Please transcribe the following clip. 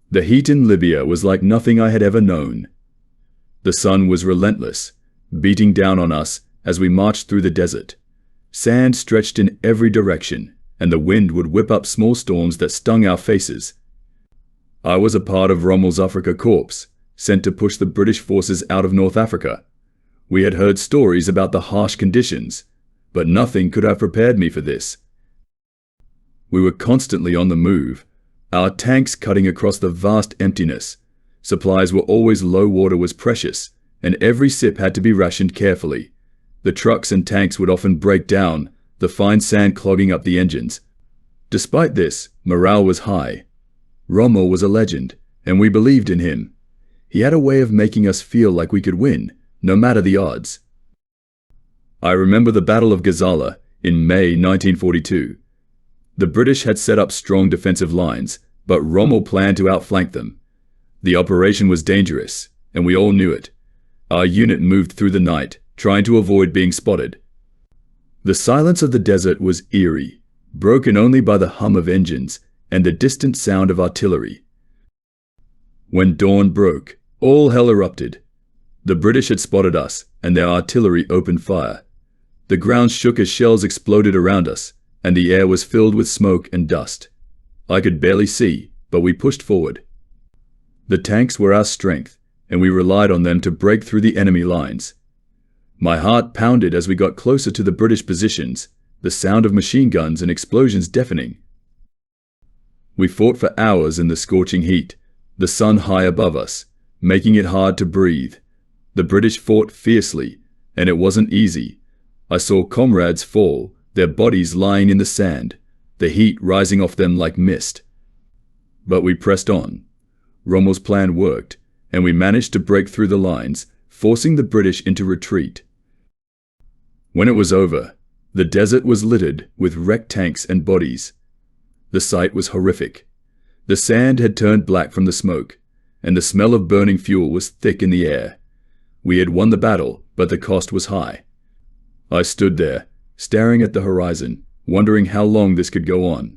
The heat in Libya was like nothing I had ever known. The sun was relentless, beating down on us as we marched through the desert. Sand stretched in every direction, and the wind would whip up small storms that stung our faces. I was a part of Rommel's Afrika Korps, sent to push the British forces out of North Africa. We had heard stories about the harsh conditions, but nothing could have prepared me for this. We were constantly on the move, our tanks cutting across the vast emptiness. Supplies were always low, water was precious, and every sip had to be rationed carefully. The trucks and tanks would often break down, the fine sand clogging up the engines. Despite this, morale was high. Rommel was a legend, and we believed in him. He had a way of making us feel like we could win, no matter the odds. I remember the Battle of Gazala in May 1942. The British had set up strong defensive lines, but Rommel planned to outflank them. The operation was dangerous, and we all knew it. Our unit moved through the night, trying to avoid being spotted. The silence of the desert was eerie, broken only by the hum of engines and the distant sound of artillery. When dawn broke, all hell erupted. The British had spotted us, and their artillery opened fire. The ground shook as shells exploded around us, and the air was filled with smoke and dust. I could barely see, but we pushed forward. The tanks were our strength, and we relied on them to break through the enemy lines. My heart pounded as we got closer to the British positions, the sound of machine guns and explosions deafening. We fought for hours in the scorching heat, the sun high above us, making it hard to breathe. The British fought fiercely, and it wasn't easy. I saw comrades fall, their bodies lying in the sand, the heat rising off them like mist. But we pressed on. Rommel's plan worked, and we managed to break through the lines, forcing the British into retreat. When it was over, the desert was littered with wrecked tanks and bodies. The sight was horrific. The sand had turned black from the smoke, and the smell of burning fuel was thick in the air. We had won the battle, but the cost was high. I stood there, staring at the horizon, wondering how long this could go on.